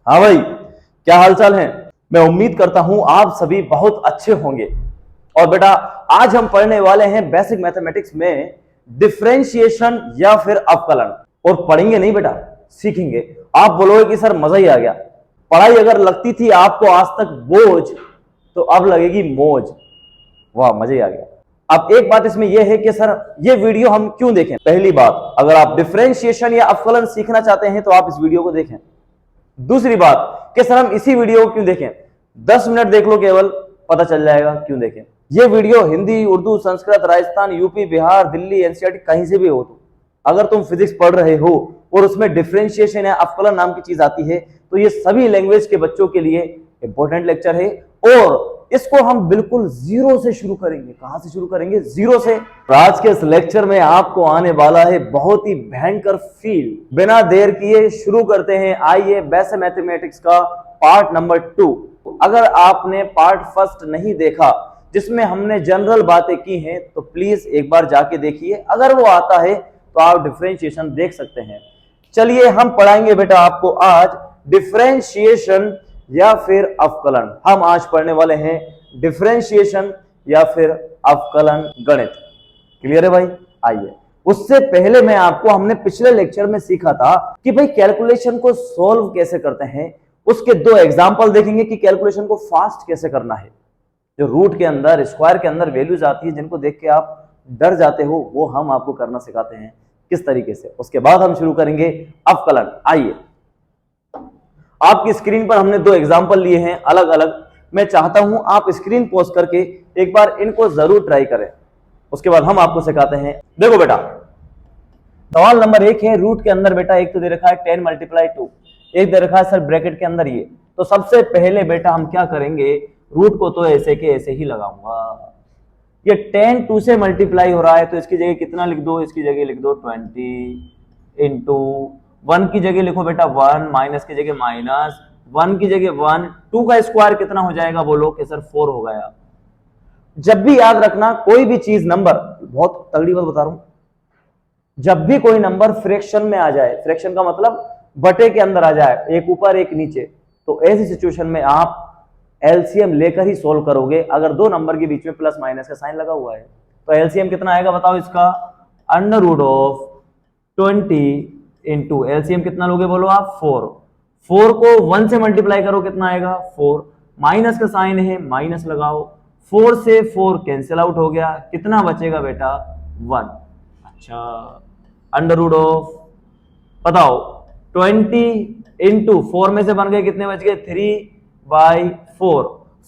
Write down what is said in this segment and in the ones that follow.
हाँ भाई, क्या हालचाल है। मैं उम्मीद करता हूं आप सभी बहुत अच्छे होंगे। और बेटा, आज हम पढ़ने वाले हैं बेसिक मैथमेटिक्स में डिफरेंशिएशन या फिर अवकलन। और पढ़ेंगे नहीं बेटा, सीखेंगे। आप बोलोगे कि सर मजा ही आ गया, पढ़ाई अगर लगती थी आपको आज तक बोझ, तो अब लगेगी मौज। वाह, मजा ही आ गया। अब एक बात इसमें यह है कि सर ये वीडियो हम क्यों देखें। पहली बात, अगर आप डिफरेंशिएशन या अवकलन सीखना चाहते हैं तो आप इस वीडियो को देखें। दूसरी बात कि सर हम इसी वीडियो को क्यों देखें, 10 मिनट देख लो केवल, पता चल जाएगा क्यों देखें। ये video Hindi, Urdu, Sanskrit, Rajasthan, UP, Bihar, Delhi, NCERT कहीं से भी हो, तो अगर तुम फिजिक्स पढ़ रहे हो और उसमें डिफरेंशिएशन या अवकलन नाम की चीज आती है, तो ये सभी लैंग्वेज के बच्चों के लिए इंपॉर्टेंट लेक्चर है। और इसको हम बिल्कुल जीरो से शुरू करेंगे। कहां से शुरू करेंगे? जीरो से। आज के इस लेक्चर में आपको आने वाला है बहुत ही भयंकर फील। बिना देर किए शुरू करते हैं। आइए, बेसिक मैथमेटिक्स का पार्ट नंबर 2। अगर आपने पार्ट फर्स्ट नहीं देखा, जिसमें हमने जनरल बातें की हैं, तो प्लीज एक बार जाके देखिए। अगर वो आता है तो आप डिफरेंशिएशन देख सकते हैं। चलिए, हम पढ़ाएंगे बेटा आपको आज डिफरेंशिएशन या फिर अवकलन। हम आज पढ़ने वाले हैं डिफरेंशिएशन या फिर अवकलन गणित। क्लियर है भाई? आइए, उससे पहले मैं आपको, हमने पिछले लेक्चर में सीखा था कि भाई कैलकुलेशन को सॉल्व कैसे करते हैं। उसके 2 एग्जांपल देखेंगे कि कैलकुलेशन को फास्ट कैसे करना है। जो रूट के अंदर, स्क्वायर के अंदर वैल्यूज आती है जिनको देख के आप डर जाते हो, वो हम आपको करना सिखाते हैं किस तरीके से। उसके बाद हम शुरू करेंगे अवकलन। आइए, आपकी स्क्रीन पर हमने 2 एग्जांपल लिए हैं अलग अलग। मैं चाहता हूं आप स्क्रीन पॉज करके एक बार इनको जरूर ट्राई करें, उसके बाद हम आपको सिखाते हैं। देखो बेटा, सवाल नंबर 1 है रूट के अंदर। बेटा एक तो दे रखा है 10 × 2, एक दे रखा है सर ब्रैकेट के अंदर ये। तो सबसे पहले बेटा हम क्या करेंगे, रूट को तो ऐसे के ऐसे ही लगाऊंगा। ये 10 2 से मल्टीप्लाई हो रहा है, तो इसकी जगह कितना लिख दो? इसकी जगह लिख दो 20 इंटू 1 की जगह लिखो बेटा 1, माइनस की जगह माइनस, 1 की जगह 1, 2 का स्क्वायर कितना हो जाएगा? बोलो कि सर 4 हो गया। जब भी याद रखना, कोई भी चीज नंबर, बहुत तगड़ी बात बता रहा हूं, जब भी कोई नंबर फ्रैक्शन में आ जाए, फ्रैक्शन का मतलब बटे के अंदर आ जाए, एक ऊपर एक नीचे, तो ऐसी सिचुएशन में आप एलसीएम लेकर ही सोल्व करोगे। अगर 2 नंबर के बीच में प्लस माइनस का साइन लगा हुआ है, तो एलसीएम कितना आएगा बताओ इसका? √20 इंटू एलसीएम कितना लोगे बोलो आप? 4। 4 को 1 से मल्टीप्लाई करो, कितना आएगा? 4। माइनस का साइन है, माइनस लगाओ। 4 से 4 कैंसिल आउट हो गया, कितना बचेगा बेटा? 1। अच्छा, √, बताओ 20 इंटू 4 में से बन गए कितने बच गए? 3/4।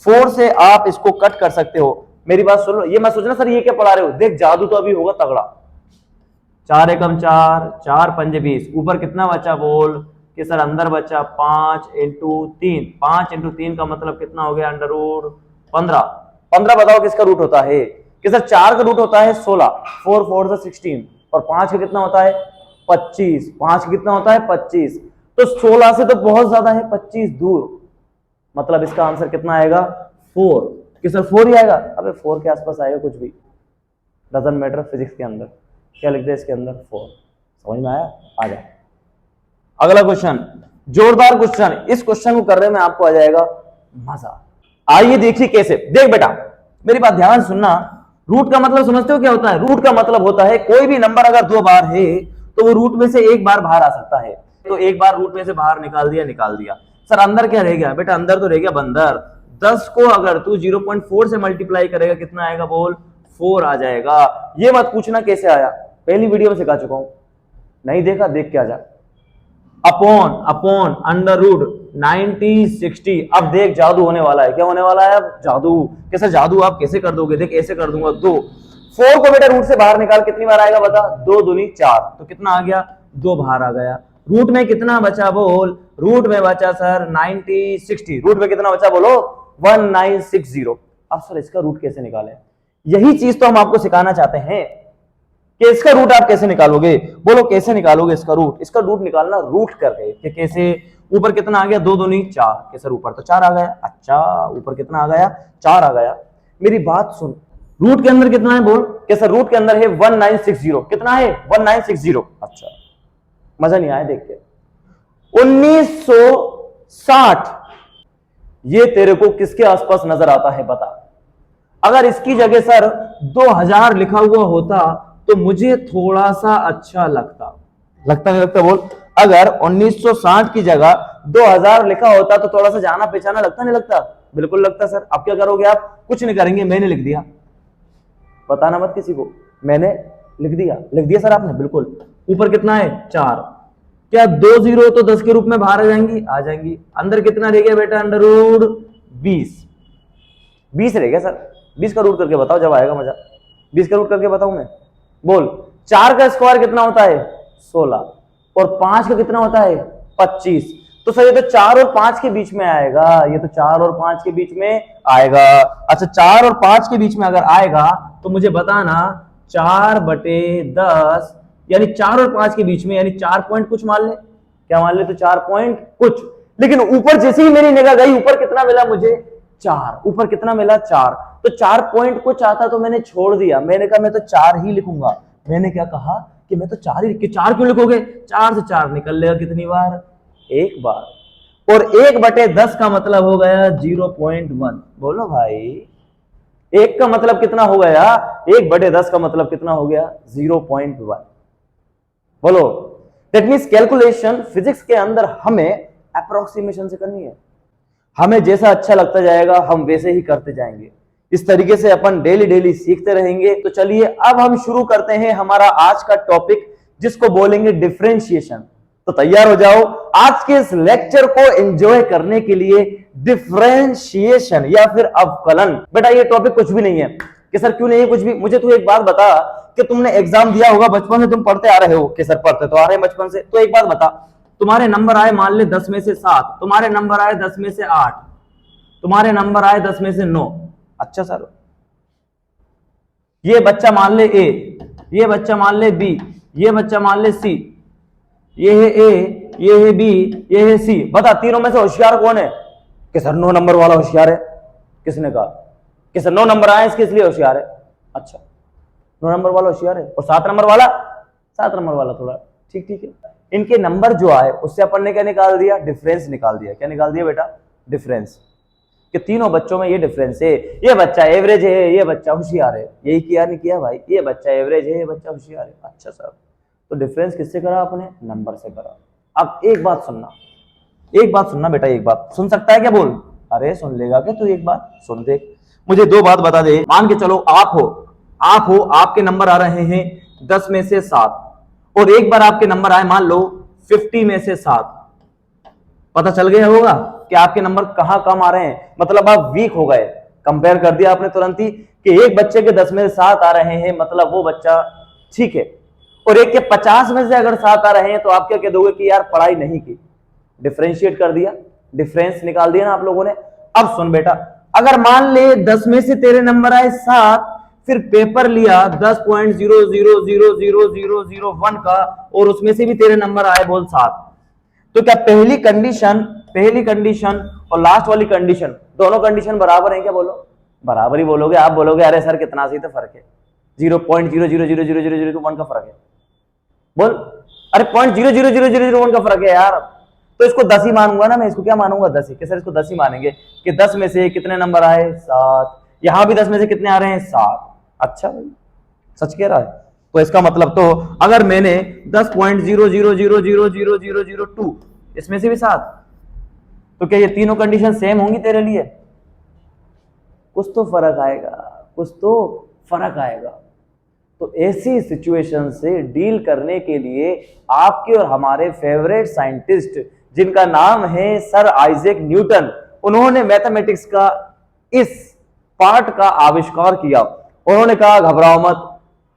4 से आप इसको कट कर सकते हो। मेरी बात सुन लो, ये मत सोचना सर ये क्या पढ़ा रहे हो, देख जादू तो अभी होगा तगड़ा। 4 एकम 4, 4 पंजे 20, ऊपर कितना बचा बोल? कि सर अंदर बचा 5 इंटू 3। 5 इंटू 3 का मतलब कितना हो गया? √15। 15 बताओ किसका रूट होता है? कि सर 4 का रूट होता है 16, 4 4 से 16, और 5 का कितना होता है? 25। 5 का कितना होता है? 25। तो 16 से तो बहुत ज्यादा है, 25 दूर, मतलब इसका आंसर कितना आएगा? 4। कि सर 4 ही आएगा? अबे 4 के आसपास आएगा, कुछ भी डजंट मैटर। फिजिक्स के अंदर क्या लिखते हैं? इसके अंदर 4। समझ में आया? आ जाए अगला क्वेश्चन, जोरदार क्वेश्चन। इस क्वेश्चन को कर रहे में आपको आ जाएगा मजा। आइए देखिए कैसे। देख बेटा, मेरी बात ध्यान सुनना। रूट का मतलब समझते हो क्या होता है? रूट का मतलब होता है कोई भी नंबर अगर 2 बार है तो वो रूट में से एक बार बाहर आ सकता है। तो एक बार रूट में से बाहर निकाल दिया। सर अंदर क्या रह गया? बेटा अंदर तो रह गया बंदर। 10 को अगर तू 0.4 से मल्टीप्लाई करेगा, कितना आएगा बोल? 4 आ जाएगा। ये मत पूछना कैसे आया, पहली वीडियो में सिखा चुका हूं, नहीं देखा देख के आ जा। अपॉन √90 60। अब देख जादू होने वाला है। क्या होने वाला है? अब जादू। कैसे जादू? आप कैसे कर दोगे? देख ऐसे कर दूंगा। 2 4 को बेटा रूट से बाहर निकाल, कितनी बार आएगा बता? 2 दूनी 4, तो कितना आ गया? 2 बाहर आ गया। रूट में कितना बचा बोल? रूट में बचा सर 90 60। रूट में कितना बचा बोलो? 1960। अब सर इसका रूट कैसे निकालें? यही चीज तो हम आपको सिखाना चाहते हैं कि इसका रूट आप कैसे निकालोगे। बोलो कैसे निकालोगे इसका रूट? इसका रूट निकालना रूट करके कि कैसे? ऊपर कितना आ गया? 2 दूनी 4। कि सर ऊपर तो 4 आ गया। अच्छा, ऊपर कितना आ गया? 4 आ गया। मेरी बात सुन, रूट के अंदर कितना है बोल? कि सर रूट के अंदर है 1960। कितना है? 1960। अच्छा, मजा नहीं आया देख के। 60 ये तेरे को किसके आसपास नजर आता है बता। अगर इसकी जगह सर 2000 लिखा हुआ होता तो मुझे थोड़ा सा अच्छा लगता। लगता नहीं लगता बोल। अगर 1960 की जगह 2000 लिखा होता तो थोड़ा सा जाना पहचाना लगता नहीं लगता? बिल्कुल लगता सर। अब क्या करोगे आप? कुछ नहीं करेंगे, मैंने लिख दिया, बताना मत किसी को, मैंने लिख दिया सर आपने, बिल्कुल। ऊपर कितना है? 4। क्या 2 जीरो तो 10 के रूप में बाहर आ जाएंगी? आ जाएंगी। अंदर कितना रह गया बेटा? अंडर रूट 20 रह गया सर। 20 का रूट करके बताओ, जब आएगा मजा। 20 का रूट करके बताऊं मैं? बोल। 4 का स्क्वायर कितना होता है? 16। और 5 का कितना होता है? 25। तो सर ये तो 4 और 5 के बीच में आएगा, ये तो 4 और 5 के बीच में आएगा। अच्छा, 4 और 5 के बीच में अगर आएगा तो मुझे बताना 4/10 यानी 4 और 5 के बीच में, यानी 4 पॉइंट कुछ मान ले। क्या मान ले? तो 4 पॉइंट कुछ। लेकिन ऊपर जैसे ही मेरी निगाह गई, ऊपर कितना मिला मुझे? 4। ऊपर कितना मिला? 4। तो 4 पॉइंट कुछ आता तो मैंने छोड़ दिया, मैंने कहा मैं तो 4 ही लिखूंगा। मैंने क्या कहा कि मैं तो 4 ही। 4 क्यों लिखोगे? 4 से 4 निकल लेगा कितनी बार? एक बार। और 1/10 का मतलब हो गया 0.1। बोलो भाई, 1 का मतलब कितना हो गया? 1/10 का मतलब कितना हो गया? 0.1। बोलो। दैट मीन्स कैलकुलेशन फिजिक्स के अंदर हमें अप्रोक्सीमेशन से करनी है। हमें जैसा अच्छा लगता जाएगा हम वैसे ही करते जाएंगे। इस तरीके से अपन डेली सीखते रहेंगे। तो चलिए अब हम शुरू करते हैं हमारा आज का टॉपिक, जिसको बोलेंगे डिफरेंशिएशन। तो तैयार हो जाओ आज के इस लेक्चर को एंजॉय करने के लिए। डिफरेंशिएशन या फिर अवकलन। बेटा ये टॉपिक कुछ भी नहीं है। कि सर क्यों नहीं है कुछ भी? मुझे तू एक बात बता कि तुमने एग्जाम दिया होगा, बचपन से तुम पढ़ते आ रहे हो। कि सर पढ़ते तो आ रहे हैं बचपन से। तो एक बात बता, तुम्हारे नंबर आए मान ले 10 में से 7, तुम्हारे नंबर आए 10 में से 8, तुम्हारे नंबर आए 10 में से 9। अच्छा सर, ये बच्चा मान ले ए, ये बच्चा मान ले बी, ये बच्चा मान ले सी, ये है ए, ये है बी, ये है सी। बता तीनों में से होशियार कौन है? कि सर 9 नंबर वाला होशियार है। किसने कहा? कि सर 9 नंबर आए इसके इसलिए होशियार है। अच्छा, 9 नंबर वाला होशियार है और 7 नंबर वाला? 7 नंबर वाला थोड़ा ठीक है। इनके नंबर जो आए उससे अपन ने क्या निकाल दिया? डिफरेंस निकाल दिया। क्या निकाल दिया बेटा? डिफरेंस। कि तीनों बच्चों में ये डिफरेंस है, ये बच्चा एवरेज है, ये बच्चा होशियार है। यही किया नहीं किया भाई? ये बच्चा एवरेज है, ये बच्चा होशियार है। अच्छा सर, तो डिफरेंस किससे करा आपने? नंबर से करा। अब एक बात सुनना, एक बात सुनना बेटा, एक बात सुन सकता है क्या? बोल। अरे सुन लेगा क्या तू? एक बात सुन देख, मुझे 2 बात बता दे। मान के चलो आप हो, आपके नंबर आ रहे हैं 10 में से 7 और एक बार आपके नंबर आए मान लो 50 में से 7। पता चल गया होगा कि आपके नंबर कहां कम आ रहे हैं, मतलब आप वीक हो गए। कंपेयर कर दिया आपने तुरंत ही कि एक बच्चे के 10 में से 7 आ रहे हैं, मतलब वो बच्चा ठीक है, और एक के 50 में से अगर 7 आ रहे हैं तो आप क्या कह दोगे कि यार पढ़ाई नहीं की। डिफरेंशिएट कर दिया, डिफरेंस निकाल दिया ना आप लोगों ने। अब सुन बेटा, अगर मान ले 10 में से तेरे नंबर आए 7, फिर पेपर लिया 10.00000001 का और उसमें से भी तेरे नंबर आए बोल 7, तो क्या पहली कंडीशन और लास्ट वाली कंडीशन दोनों कंडीशन बराबर है क्या? बोलो। बराबर ही बोलोगे। आप बोलोगे अरे सर कितना सी तो फर्क है, 0.00000001 का फर्क है। बोल। अरे 0.000001 का फर्क है यार, तो इसको 10 ही मानूंगा ना मैं। इसको क्या मानूंगा? 10 ही। कि सर इसको 10 ही मानेंगे कि 10 में से कितने नंबर आए? 7। यहां भी 10 में से कितने आ रहे हैं? 7। अच्छा भाई, सच कह रहा है। तो इसका मतलब तो अगर मैंने 10.00000002 इसमें से भी 7, तो क्या ये तीनों कंडीशन सेम होंगी तेरे लिए? कुछ तो फर्क आएगा, कुछ तो फर्क आएगा। तो ऐसी सिचुएशन से डील करने के लिए आपके और हमारे फेवरेट साइंटिस्ट जिनका नाम है सर आइजैक न्यूटन, उन्होंने मैथमेटिक्स का इस पार्ट का आविष्कार किया। उन्होंने कहा घबराओ मत,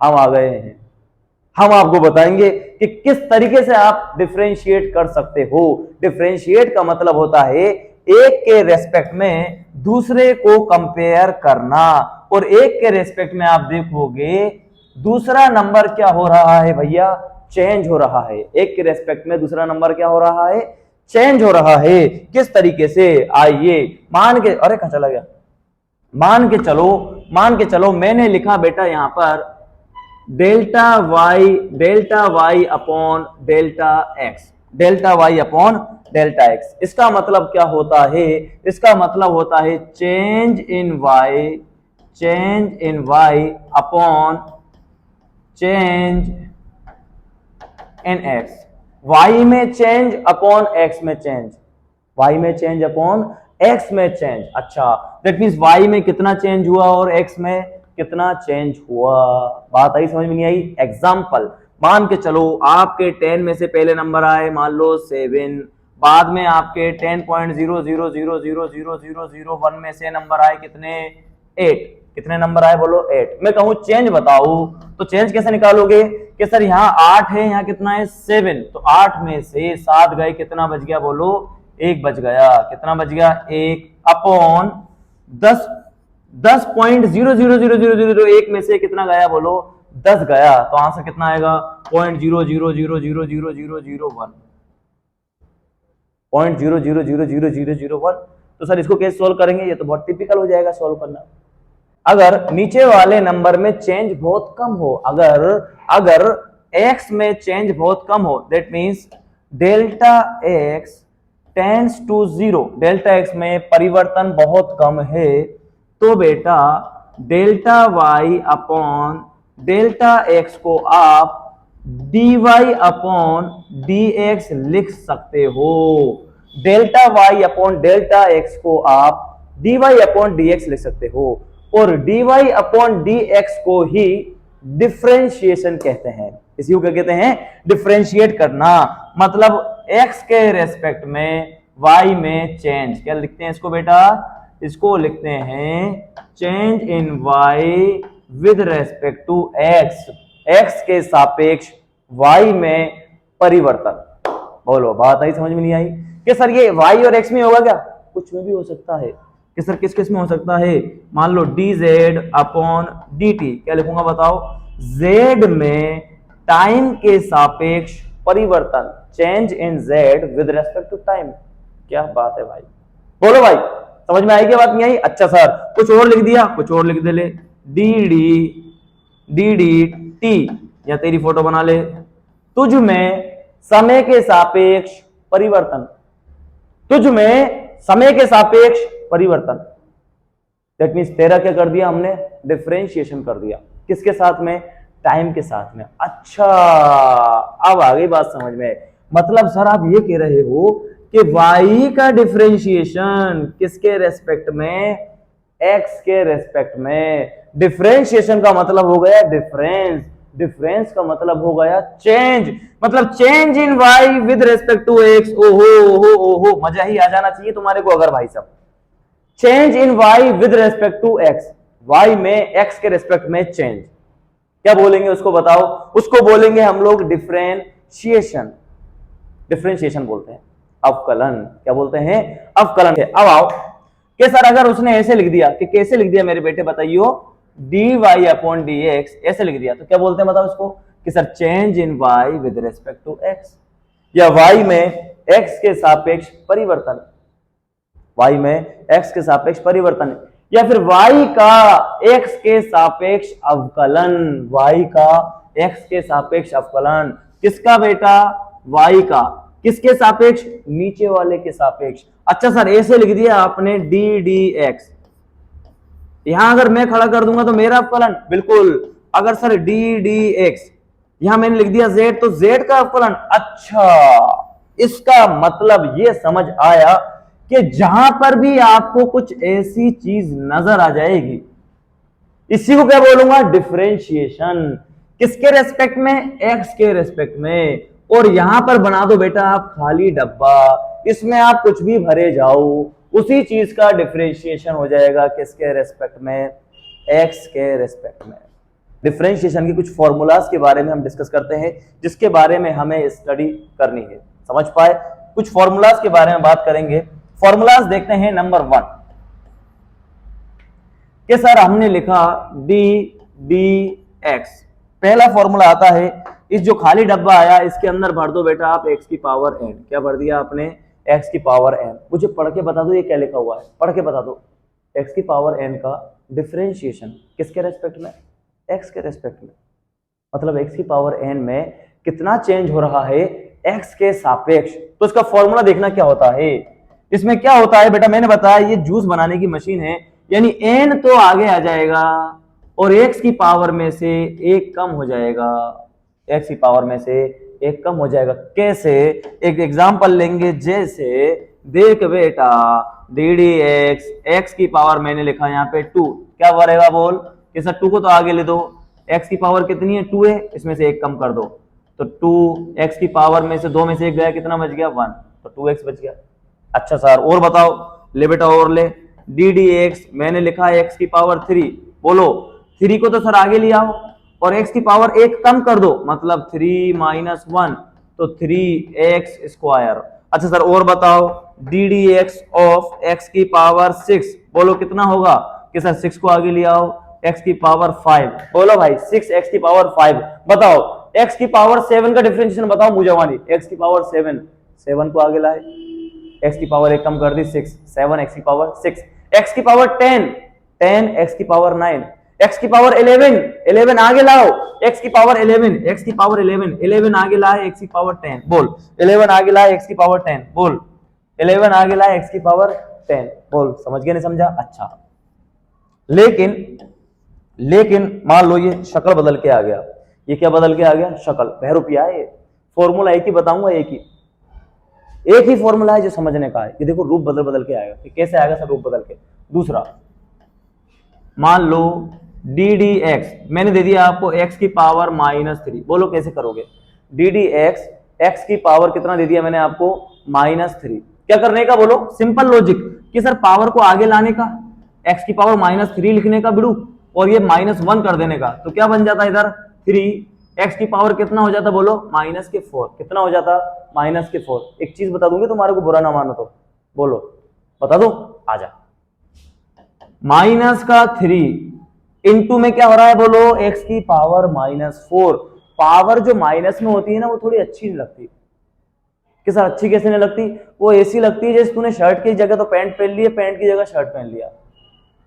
हम आ गए हैं, हम आपको बताएंगे कि किस तरीके से आप डिफरेंशिएट कर सकते हो। डिफरेंशिएट का मतलब होता है एक के रेस्पेक्ट में दूसरे को कंपेयर करना, और एक के रेस्पेक्ट में आप देखोगे दूसरा नंबर क्या हो रहा है भैया? चेंज हो रहा है। एक के रेस्पेक्ट में दूसरा नंबर क्या हो रहा है? चेंज हो रहा है। किस तरीके से? आइए मान के, अरे कहां चला गया? मान के चलो मैंने लिखा बेटा यहां पर delta y upon delta x. Delta y upon delta x. इसका मतलब क्या होता है? इसका मतलब होता है change in y upon change in x. Y में चेंज अपॉन एक्स में चेंज, वाई में चेंज अपॉन एक्स में चेंज। अच्छा, दैट मींस वाई में कितना चेंज हुआ और एक्स में कितना चेंज हुआ। बात आई समझ में नहीं आई? एग्जाम्पल मान के चलो आपके 10 में से पहले नंबर आए मान लो 7, बाद में आपके 10.00000001 में से नंबर आए कितने? 8। कितने नंबर आए बोलो? 8। मैं कहूं चेंज बताओ तो चेंज कैसे निकालोगे कि सर यहाँ 8 है, यहाँ कितना है? 7। तो 8 में से 7 गए, कितना बच गया बोलो? 1 बच गया। कितना बच गया? 1 अपॉन 10.000001 में से कितना गया बोलो? 10 गया। तो आंसर कितना आएगा? 0.00000001। 0.00000001। तो सर इसको कैसे सोल्व करेंगे? ये तो बहुत टिपिकल हो जाएगा सोल्व करना। अगर नीचे वाले नंबर में चेंज बहुत कम हो, अगर x में चेंज बहुत कम हो, that means delta x tends to 0, delta x में परिवर्तन बहुत कम है, तो बेटा delta y upon delta x को आप dy अपॉन dx लिख सकते हो। Delta y upon delta x को आप dy अपॉन dx लिख सकते हो, और dy अपॉन dx को ही डिफरेंशिएशन कहते हैं। इसी को क्या कहते हैं? डिफरेंशिएट करना। मतलब x के रेस्पेक्ट में y में चेंज। क्या लिखते हैं इसको बेटा? इसको लिखते हैं change in y with respect to x। x के सापेक्ष y में परिवर्तन। बोलो बात आई समझ में नहीं आई? कि सर ये y और x में होगा क्या? कुछ में भी हो सकता है। कि सर किस किस में हो सकता है? मान लो dz अपॉन dt। क्या लिखूंगा बताओ? z में टाइम के सापेक्ष परिवर्तन, change in z with respect to time. क्या बात है भाई? बोलो भाई समझ में आई क्या? बात नहीं आई? अच्छा सर कुछ और लिख दिया, कुछ और लिख दे ले, dt या तेरी फोटो बना ले। तुझ में समय के सापेक्ष परिवर्तन, तुझ में समय के सापेक्ष परिवर्तन। दैट मींस तेरा क्या कर दिया हमने? डिफरेंशिएशन कर दिया। किसके साथ में? टाइम के साथ में। अच्छा अब आ गई बात समझ में। मतलब सर आप ये कह रहे हो कि y का डिफरेंशिएशन किसके रेस्पेक्ट में? x के रेस्पेक्ट में। डिफरेंशिएशन का मतलब हो गया डिफरेंस, डिफरेंस का मतलब हो गया चेंज। मतलब change in y with respect to x। ओहो ओहो ओहो, मजा ही आ जाना चाहिए तुम्हारे को अगर भाई साहब। Change in y with respect to x, y में x के रेस्पेक्ट में चेंज। क्या बोलेंगे उसको बताओ? उसको बोलेंगे हम लोग डिफरेंशिएशन। डिफरेंशिएशन बोलते हैं, अवकलन। क्या बोलते हैं? अवकलन। अब आओ कि सर अगर उसने ऐसे लिख दिया, कि कैसे लिख दिया मेरे बेटे बताइयो? dy अपॉन dx ऐसे लिख दिया, तो क्या बोलते हैं बताओ इसको? कि sir change in y with respect to x, या y में x के सापेक्ष परिवर्तन, y में x के सापेक्ष परिवर्तन, या फिर y का x के सापेक्ष अवकलन। y का x के सापेक्ष अवकलन किसका बेटा? y का। किसके सापेक्ष? नीचे वाले के सापेक्ष। अच्छा सर ऐसे लिख दिया आपने ddx, यहां अगर मैं खड़ा कर दूंगा तो मेरा अवकलन? बिल्कुल। अगर सर ddx यहां मैंने लिख दिया z, तो z का अवकलन। अच्छा इसका मतलब ये समझ आया कि जहां पर भी आपको कुछ ऐसी चीज नजर आ जाएगी, इसी को क्या बोलूंगा? डिफरेंशिएशन। किसके रेस्पेक्ट में? x के रेस्पेक्ट में। और यहां पर बना दो बेटा आप खाली डब्बा, इसमें आप कुछ भी भरे जाओ, उसी चीज का डिफरेंशिएशन हो जाएगा। किसके रेस्पेक्ट में? x के रेस्पेक्ट में। डिफरेंशिएशन की कुछ फॉर्मूलाज के बारे में हम डिस्कस करते हैं, जिसके बारे में हमें स्टडी करनी है। समझ पाए? कुछ फॉर्मूलाज के बारे में बात करेंगे। फॉर्मूलाज देखते हैं। नंबर 1 कि सर हमने लिखा ddx, पहला फॉर्मूला आता है, इस जो खाली डब्बा आया इसके अंदर भर दो बेटा आप x की पावर n। क्या भर दिया आपने? x की पावर n। मुझे पढ़ के बता दो ये क्या लिखा हुआ है, पढ़ के बता दो। x की पावर n का डिफरेंशिएशन किसके रेस्पेक्ट में? x के रेस्पेक्ट में। मतलब x की पावर n में कितना चेंज हो रहा है? x के सापेक्ष। तो इसका फॉर्मूला देखना क्या होता है। इसमें क्या होता है बेटा, मैंने बताया ये जूस बनाने की मशीन है, यानी n तो आगे आ जाएगा और x की पावर में से एक कम हो जाएगा, x की पावर में से एक कम हो जाएगा। कैसे, एक एग्जांपल लेंगे, जैसे देख बेटा डी डी एक्स, एक्स की पावर मैंने लिखा यहाँ पे 2, क्या बनेगा बोल कि सर 2 को तो आगे ले दो, x की पावर कितनी है 2 है, इसमें से एक कम कर दो, तो 2 x की पावर में से 2 में से एक गया, कितना बच गया 1, तो 2x बच गया। अच्छा सर और बताओ, ले बेटा और ले, डी डी एक्स मैंने लिखा है x की पावर 3, बोलो 3 को तो सर आगे ले आओ और x की पावर एक कम कर दो, मतलब 3 माइनस 1, तो 3x स्क्वायर। अच्छा सर और बताओ, D d x of x की पावर 6, बोलो कितना होगा कि सर 6 को आगे ले आओ, x की पावर 5, बोलो भाई 6x की पावर 5। बताओ x की पावर 7 का डिफरेंशिएशन बताओ मुझे वाली, x की पावर 7, 7 को आगे लाए, x की पावर एक कम कर दी 6, 7 x की पावर 6, x की पावर 10, 10 x की पावर 9, x की पावर 11, 11 आगे लाओ, x की पावर 11, x की पावर 11, 11 आगे लाए x की पावर 10, बोल 11 आगे लाए x की पावर 10, बोल 11 आगे लाए x की पावर 10, बोल समझ गए नहीं समझा। अच्छा लेकिन मान लो ये शक्ल बदल के आ गया, ये क्या बदल के आ गया, शक्ल, बहरूपिया है। फॉर्मूला एक ही बताऊंगा, एक ही फॉर्मूला है जो समझने का है कि देखो रूप बदल बदल के आएगा, कि कैसे आएगा सर रूप बदल के। दूसरा मान लो डी डी एक्स मैंने दे दिया आपको x की पावर -3, बोलो कैसे करोगे, डी डी एक्स, x की पावर कितना दे दिया मैंने आपको -3, क्या करने का बोलो, सिंपल लॉजिक कि सर पावर को आगे लाने का, x की पावर -3 लिखने का बिड़ू और ये -1 कर देने का, तो क्या बन जाता है इधर 3, x की पावर कितना हो जाता बोलो -4, कितना हो जाता -4। एक चीज बता दूंगी तुम्हारे को बुरा ना मानो तो, बोलो बता दो, आजा, -3 इंटू में क्या हो रहा है बोलो, x की पावर -4। पावर जो माइनस में होती है ना वो थोड़ी अच्छी नहीं लगती, कि सर अच्छी कैसे नहीं लगती, वो ऐसी लगती है जैसे तूने शर्ट की जगह तो पैंट पहन लिया, पैंट की जगह शर्ट पहन लिया।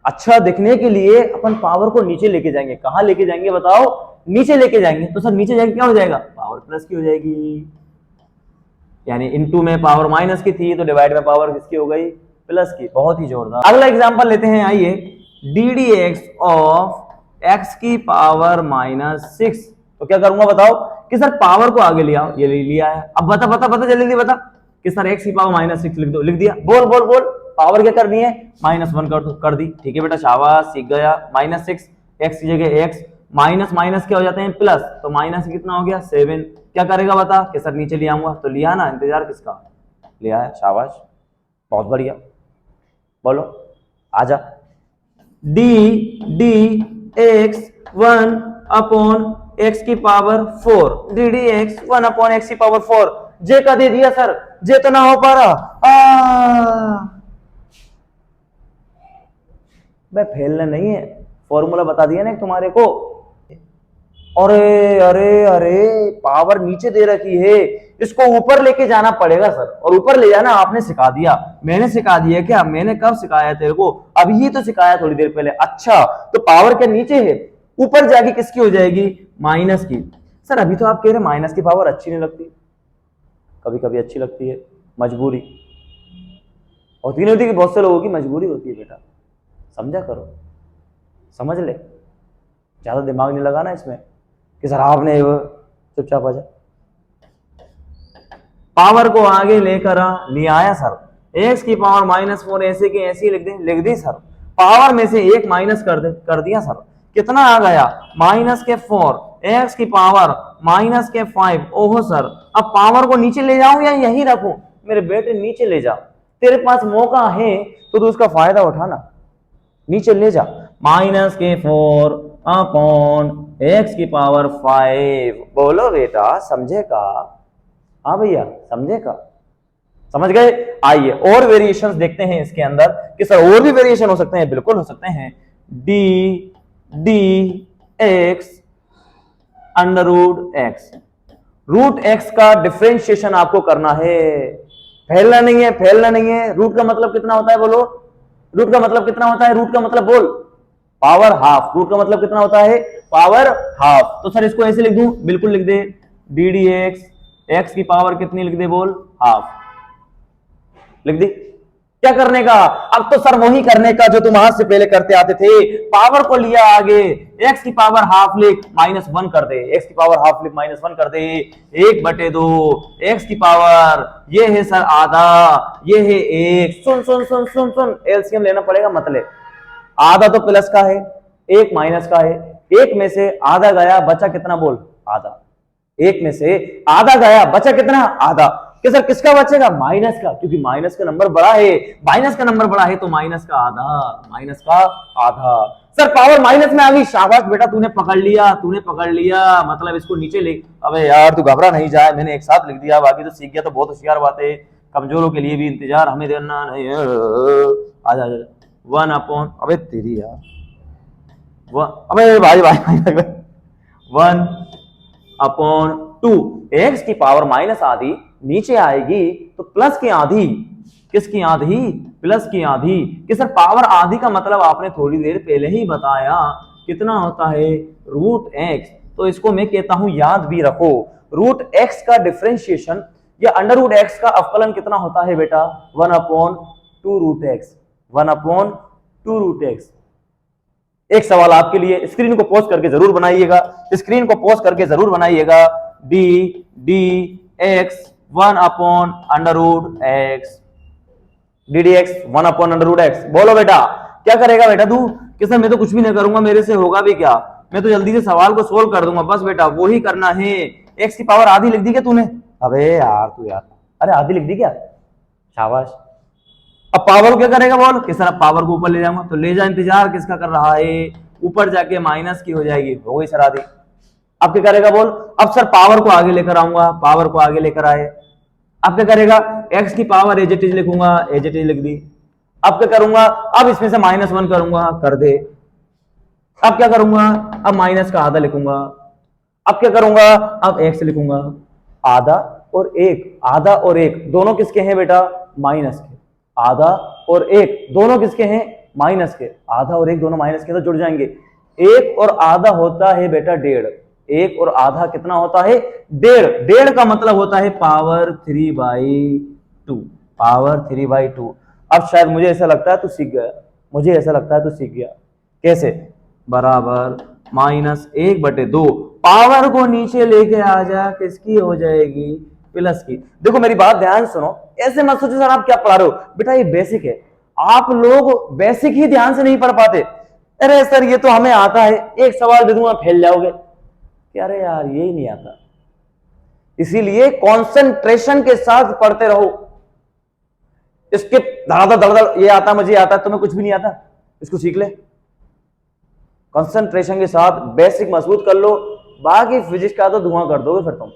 अच्छा दिखने के लिए अपन पावर को नीचे लेके जाएंगे, कहां लेके जाएंगे बताओ, नीचे लेके जाएंगे, तो सर नीचे जाके क्या हो जाएगा, पावर प्लस की हो जाएगी, यानी इनटू में पावर माइनस की थी तो डिवाइड में पावर किसकी हो गई, प्लस की। बहुत ही जोरदार। अगला एग्जांपल लेते हैं, आइए, D d x of x की पावर -6, तो क्या करूंगा बताओ कि सर पावर को आगे लिया, ये ले लिया है, अब बता बता बता जल्दी बता कि सर एक्स की पावर -6 लिख दो, लिख दिया, बोल बोल बोल, पावर क्या करनी है -1 कर दो, कर दी, ठीक है बेटा शाबाश सीख गया, -6 एक्स की जगह एक्स, माइनस माइनस क्या हो जाते हैं प्लस, तो माइनस कितना हो गया 7, क्या करेगा बता कि सर नीचे ले आऊंगा, तो लिया ना, इंतजार किसका, लिया है, शाबाश बहुत बढ़िया, बोलो आजा, डी एक्स 1 अपॉन एक्स की power 4, D d x 1 upon x की पावर 4, जे का दे दिया सर, जे तो ना हो पा रहा, बे फैलना नहीं है, फॉर्मूला बता दिया ना तुम्हारे को, अरे अरे अरे पावर नीचे दे रखी है, इसको ऊपर लेके जाना पड़ेगा सर, और ऊपर ले जाना आपने सिखा दिया, मैंने सिखा दिया क्या, मैंने कब सिखाया तेरे को, अभी तो सिखाया थोड़ी देर पहले। अच्छा तो पावर क्या नीचे है, ऊपर जाके किसकी हो जाएगी, माइनस की। सर अभी तो आप कह रहे माइनस की पावर अच्छी नहीं लगती, कभी कभी अच्छी लगती है, मजबूरी होती नहीं होती, कि बहुत से लोगों की मजबूरी होती है बेटा, समझा करो, समझ ले, ज्यादा दिमाग नहीं लगाना इसमें कि सर आपने चुपचाप आ जा, पावर को आगे लेकर ले आया सर, एक्स की पावर -4 ऐसे की ऐसी लिख दी सर, पावर में से एक माइनस कर दिया सर, कितना आ गया -4, एक्स की पावर -5, ओहो सर, अब पावर को नीचे ले जाऊं या यहीं रखूं, मेरे बेटे नीचे ले जा, तेरे पास मौका है तो तू उसका फायदा उठाना, नीचे ले जा, -4 अपॉन एक्स की पावर 5, बोलो बेटा समझे का, हाँ भैया समझे का, समझ गए। आइए और वेरिएशंस देखते हैं इसके अंदर कि सर और भी वेरिएशन हो सकते हैं, बिल्कुल हो सकते हैं, डी एक्स √x, √x का डिफरेंशिएशन आपको करना है, फैलना नहीं है, फैलना नहीं है, रूट का मतलब कितना होता है बोलो, रूट का मतलब कितना होता है, रूट का मतलब बोल, पावर हाफ, रूट का मतलब कितना होता है, पावर हाफ, तो सर इसको ऐसे लिख दूं, बिल्कुल लिख दे, डी डी एक्स x की पावर कितनी लिख दे बोल, हाफ लिख दी। क्या करने का, अब तो सर वही करने का जो तुम आज से पहले करते आते थे, पावर को लिया आगे, x की पावर हाफ लिख -1 कर दे, x की पावर हाफ लिख -1 कर दे, 1/2 x की पावर, ये है सर आधा, ये है 1। सुन सुन सुन सुन सुन, एलसीएम लेना पड़ेगा, मतलब आधा तो प्लस का है, 1 माइनस का है, 1 में से आधा गया, बचा कितना बोल, आधा। 1 में से आधा गया, बचा कितना, आधा। कि सर किसका बचेगा, माइनस का, क्योंकि माइनस का नंबर बड़ा है, माइनस का नंबर बड़ा है तो माइनस का आधा, माइनस का आधा। सर पावर माइनस में आ गई, शाबाश बेटा, तूने पकड़ लिया, तूने पकड़ लिया, मतलब इसको नीचे लिख। अबे यार तू घबरा नहीं जाए, मैंने एक साथ लिख दिया, बाकी तो सीख गया तो बहुत होशियार बात है। कमजोरों के लिए भी इंतजार हमें देना नहीं। आजा आजा, 1/, अबे तेरी यार, अबे भाई भाई 1/2, एक्स की पावर माइनस आधी नीचे आएगी तो प्लस की आधी, किसकी आधी, प्लस की आधी। कि सर पावर आधी का मतलब आपने थोड़ी देर पहले ही बताया कितना होता है, √x। तो इसको मैं कहता हूं याद भी रखो, √x का डिफरेंशिएशन या √x का अवकलन कितना होता है बेटा, 1/2√x, 1/2√x। एक सवाल आपके लिए, स्क्रीन को पॉज करके जरूर बनाइएगा, स्क्रीन को पॉज करके जरूर बनाइएगा। dx 1/√x, ddx 1/√x। बोलो बेटा क्या करेगा बेटा तू, कि सर मैं तो कुछ भी नहीं करूंगा, मेरे से होगा भी क्या, मैं तो जल्दी से सवाल को सोल्व कर दूंगा। बस बेटा वही करना है। x की पावर आधी लिख दी क्या तूने, अबे यार तू यार, अरे आधी लिख दी क्या, शाबाश। अब पावर को क्या करेगा बोल, कि सर अब पावर को ऊपर ले जाऊंगा, तो ले जा, इंतजार किसका कर रहा है, ऊपर जाके माइनस की हो जाएगी, हो गई सर आधी। अब क्या करेगा बोल, अब सर पावर को आगे लेकर आऊंगा, पावर को आगे लेकर आए, अब क्या करेगा, x की पावर एज इट इज लिखूंगा, एज इट इज लिख दी। अब क्या करूंगा, अब इसमें से -1 करूंगा, कर दे। अब क्या करूंगा, अब माइनस का आधा लिखूंगा। अब क्या करूंगा, अब x लिखूंगा, आधा और 1, आधा और 1 दोनों किसके हैं बेटा, माइनस के। आधा और 1 दोनों किसके हैं, माइनस के। आधा और 1 दोनों माइनस के तो जुड़ जाएंगे। 1 और आधा होता है बेटा 1.5, 1 और आधा कितना होता है, 1.5। 1.5 का मतलब होता है पावर 3/2, पावर 3/2। अब शायद मुझे ऐसा लगता है तू सीख गया, मुझे ऐसा लगता है तू सीख गया। कैसे, बराबर -1/2, पावर को नीचे लेके आ जा, किसकी हो जाएगी, प्लस की। देखो मेरी बात ध्यान सुनो, ऐसे मत सोचो सर आप क्या पढ़ा रहे हो, बेटा ये बेसिक है, आप लोग बेसिक ही ध्यान से नहीं पढ़ पाते। अरे सर ये तो हमें आता है, एक सवाल दे दूंगा फेल जाओगे, अरे यार यही नहीं आता। इसीलिए कंसंट्रेशन के साथ पढ़ते रहो। इसके धड़ाधड़ धड़ाधड़ ये आता मुझे आता, तुम्हें कुछ भी नहीं आता, इसको सीख ले। कंसंट्रेशन के साथ बेसिक मजबूत कर लो, बाकी फिजिक्स का तो धुआं कर दोगे फिर तुम,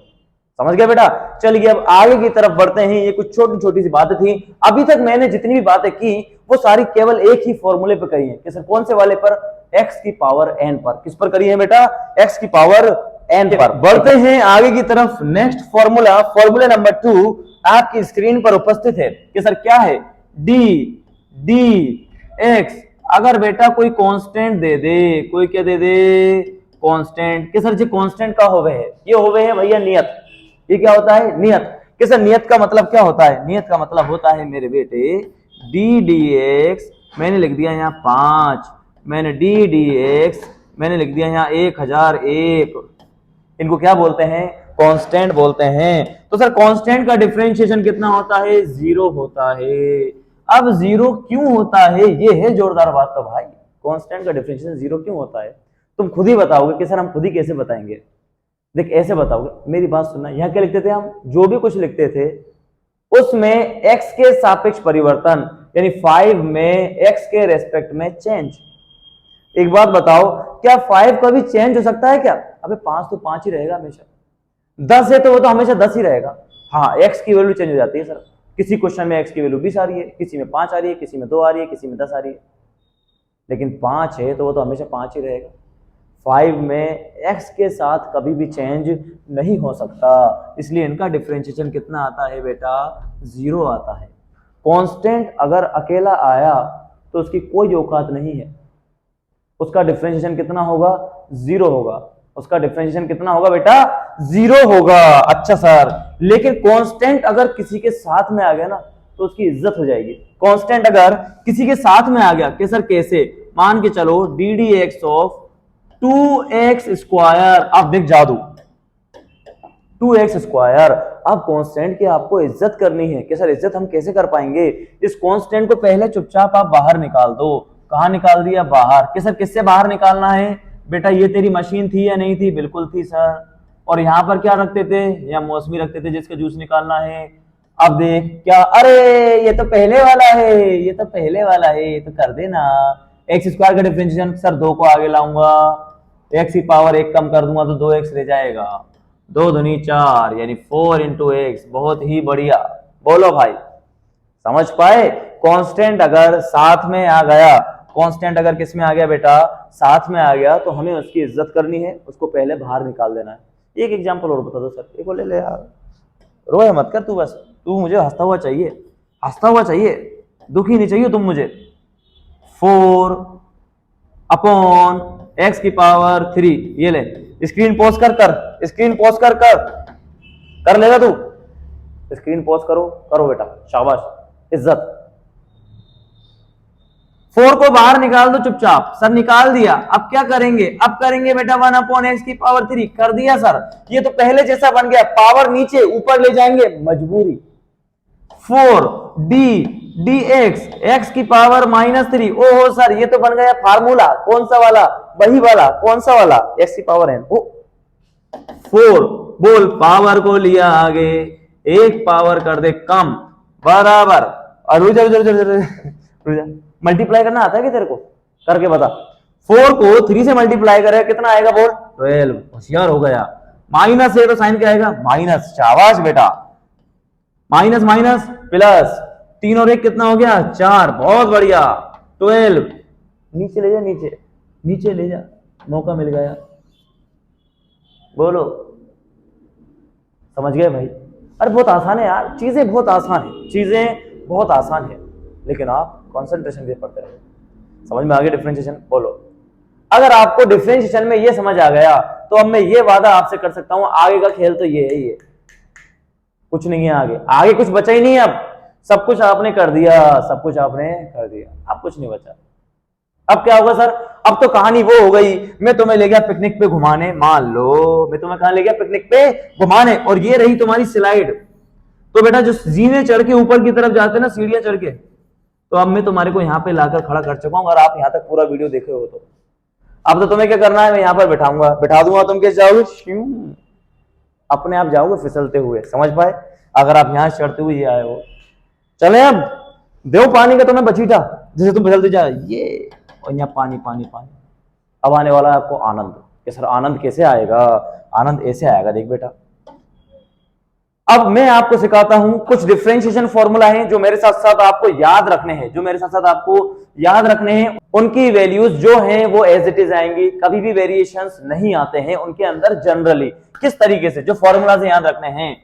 समझ गए बेटा। चलिए अब आगे की तरफ बढ़ते हैं। ये कुछ छोटी छोटी सी बातें थी, अभी तक मैंने जितनी भी बातें की वो सारी केवल एक ही फॉर्मूले पर करी है। कि सर कौन से वाले पर, x की पावर n पर। किस पर करी है बेटा, x की पावर n पर। बढ़ते हैं आगे की तरफ। नेक्स्ट फॉर्मूला, फॉर्मूला नंबर 2 आपकी स्क्रीन पर उपस्थित है। कि सर क्या है, dx। अगर बेटा कोई कांस्टेंट दे दे, कोई क्या दे दे, कांस्टेंट। कि सर जो कांस्टेंट का होवे है, ये होवे है भैया नियत। ये क्या होता है, नियत। कि सर नियत का मतलब क्या होता है, नियत का मतलब होता है मेरे बेटे ddx, मैंने लिख दिया यहाँ 5, मैंने ddx मैंने लिख दिया यहाँ 1001। इनको क्या बोलते हैं, कांस्टेंट बोलते हैं। तो सर कांस्टेंट का डिफरेंशिएशन कितना होता है, 0 होता है। अब 0 क्यों होता है, ये है जोरदार बात। तो भाई कांस्टेंट का डिफरेंशिएशन 0 क्यों होता है, तुम खुद ही बताओगे। कि सर हम खुद ही कैसे बताएंगे, देख ऐसे बताओगे, मेरी बात सुनना। यहाँ क्या लिखते थे हम, जो भी कुछ लिखते थे उसमें x के सापेक्ष परिवर्तन, यानी 5 में x के रेस्पेक्ट में चेंज। एक बात बताओ, क्या 5 कभी चेंज हो सकता है क्या, अबे 5 तो 5 ही रहेगा हमेशा। 10 है तो वो तो हमेशा 10 ही रहेगा। हाँ x की वैल्यू चेंज हो जाती है सर, किसी क्वेश्चन में x की वैल्यू 20 आ रही है, किसी में 5 आ रही है, किसी में 2 आ रही है, किसी में 10 आ रही है, लेकिन 5 है तो वो तो हमेशा 5 ही रहेगा। 5 में x के साथ कभी भी चेंज नहीं हो सकता, इसलिए इनका डिफरेंशिएशन कितना आता है बेटा, 0 आता है। कांस्टेंट अगर अकेला आया तो उसकी कोई औकात नहीं है, उसका डिफरेंशिएशन कितना होगा, 0 होगा। उसका डिफरेंशिएशन कितना होगा बेटा? 0 होगा। अच्छा सर, लेकिन कांस्टेंट अगर किसी के साथ में आ गया ना तो उसकी इज्जत हो जाएगी। कांस्टेंट अगर किसी के साथ में आ गया कि सर कैसे, मान के चलो D d x of 2x square, आप देख जादू 2x स्क्वायर। अब कांस्टेंट की आपको इज्जत करनी है कि सर इज्जत हम कैसे कर पाएंगे? इस कांस्टेंट को पहले चुपचाप आप बाहर निकाल दो। कहां निकाल दिया? बाहर। कि सर किससे बाहर निकालना है बेटा? ये तेरी मशीन थी या नहीं थी? बिल्कुल थी सर। और यहां पर क्या रखते थे? या मौसमी रखते थे जिसका जूस निकालना है। अब देख क्या, अरे ये तो पहले वाला है, ये तो पहले वाला है, ये तो कर देना। एक्स स्क्वायर का डिफरेंशिएशन सर 2 को आगे लाऊंगा, एक्स की पावर 1 कम कर दूंगा तो 2x रह जाएगा। 2 दूनी 4 यानी 4 इंटू एक्स। बहुत ही बढ़िया। बोलो भाई, समझ पाए? कांस्टेंट अगर साथ में आ गया, कांस्टेंट अगर किस में आ गया बेटा? साथ में आ गया, तो हमें उसकी इज्जत करनी है, उसको पहले बाहर निकाल देना है। एक एग्जांपल और बता दो सर, एक और ले ले यार। रोए मत कर तू, बस तू मुझे हंसता हुआ चाहिए, हंसता हुआ चाहिए, दुखी नहीं चाहिए तुम मुझे। 4 अपॉन x की पावर 3, ये ले। स्क्रीन पॉज कर, स्क्रीन पॉज कर लेगा तू? स्क्रीन पॉज करो बेटा, शाबाश, इज्जत। 4 को बाहर निकाल दो चुपचाप। सर निकाल दिया, अब क्या करेंगे? अब करेंगे बेटा 1 अपॉन एक्स की पावर 3। कर दिया सर, ये तो पहले जैसा बन गया, पावर नीचे ऊपर ले जाएंगे, मजबूरी। 4 डी एक्स, एक्स की पावर -3। ओहो सर, ये तो बन गया फार्मूला। कौन सा वाला? वही वाला। कौन सा वाला? एक्स की पावर n। 4 बोल, पावर को लिया आगे, एक पावर कर दे कम, बराबर। और रुक जा, मल्टीप्लाई करना आता है कि तेरे को? करके बता। 4 को 3 से मल्टीप्लाई करेगा कितना आएगा? बोल। 12। होशियार हो गया। माइनस है तो साइन क्या आएगा? माइनस। शाबाश बेटा। माइनस माइनस प्लस, 3 और 1 कितना हो गया? 4। बहुत बढ़िया। 12। नीचे ले जा, नीचे ले जा, मौका मिल गया। बोलो, समझ गए भाई? अरे बहुत आसान है यार, चीजें बहुत आसान है, लेकिन आप कंसंट्रेशन भी पढ़ते रहे। समझ में आ गया डिफरेंशिएशन? बोलो। अगर आपको डिफरेंशिएशन में ये समझ आ गया तो अब मैं ये वादा आपसे कर सकता हूं, आगे का खेल तो ये है, ये कुछ नहीं है। आगे कुछ बचा ही नहीं है। अब सब कुछ आपने कर दिया, अब कुछ नहीं बचा। अब क्या होगा सर? अब तो कहानी वो हो गई, मैं तुम्हें ले गया पिकनिक पे घुमाने। मान लो मैं तुम्हें कहां ले गया? पिकनिक पे घुमाने, और ये रही तुम्हारी स्लाइड। तो बेटा जो जीने चढ़ के ऊपर की तरफ जाते हैं ना, सीढ़ियां चढ़ के, तो अब मैं तुम्हारे को यहाँ पे लाकर खड़ा कर चुका हूं। अगर आप यहाँ तक पूरा वीडियो देखे हो तो अब तो तुम्हें क्या करना है? मैं यहाँ पर बिठा दूंगा, तुम कैसे जाओगे? अपने आप जाओगे फिसलते हुए। समझ पाए? अगर आप यहाँ चढ़ते हुए ये आए हो। चले अब देव पानी का तुम्हें बचीटा, जैसे तुम फिसलते जाए, ये और यहाँ पानी पानी पानी। अब आने वाला है आपको आनंद। कि सर आनंद कैसे आएगा? आनंद ऐसे आएगा, देख बेटा। अब मैं आपको सिखाता हूं कुछ डिफरेंशिएशन फॉर्मूला हैं जो मेरे साथ साथ आपको याद रखने हैं। उनकी वैल्यूज जो हैं वो एज इट इज आएंगी, कभी भी वेरिएशंस नहीं आते हैं उनके अंदर। जनरली किस तरीके से जो फॉर्मूला से याद रखने हैं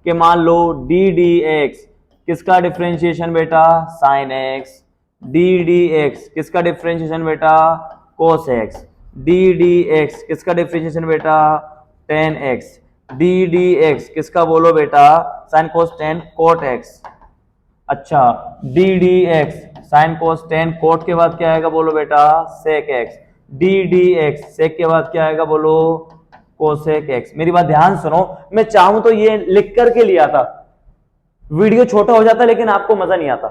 कि मान लो डी डी एक्स किसका डिफरेंशिएशन बेटा? Sine x. D d x किसका डिफरेंशिएशन बेटा? Cos x. D d x किसका डिफरेंशिएशन बेटा? Tan x. D d x किसका बोलो बेटा? Sine cos tan cot x. अच्छा, d d x sine cos tan cot के बाद क्या आएगा बोलो बेटा? Sec x. D d x sec के बाद क्या आएगा बोलो? Cosec x. मेरी बात ध्यान सुनो, मैं चाहूं तो ये लिख करके लिया था, वीडियो छोटा हो जाता लेकिन आपको मजा नहीं आता।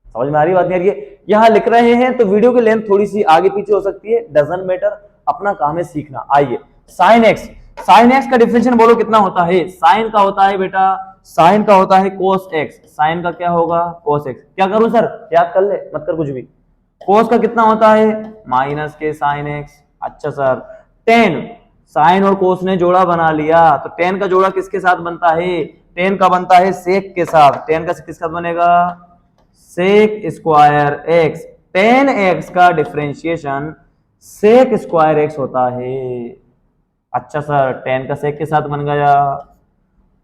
समझ में आ रही बात? नहीं आ रही है? यहां लिख रहे हैं तो वीडियो की लेंथ थोड़ी सी आगे पीछे हो सकती है, डजंट मैटर, अपना काम है सीखना। आइए, साइन एक्स का डिफरेंशिएशन बोलो कितना होता है? साइन का होता है बेटा, साइन का होता है कोस एक्स। साइन का क्या होगा? Cos x. क्या करूं सर? याद कर ले, मत कर कुछ भी। कोस का कितना होता है? माइनस के साइन एक्स। अच्छा सर, टेन, साइन और कोस ने जोड़ा बना लिया, तो टेन का जोड़ा किसके साथ बनता है? टेन का बनता है सेक के साथ। टेन का किसके साथ बनेगा? Sec square x. Tan x का डिफरेंशिएशन सेक स्क्वायर एक्स होता है। अच्छा सर, टेन का सेक के साथ बन गया,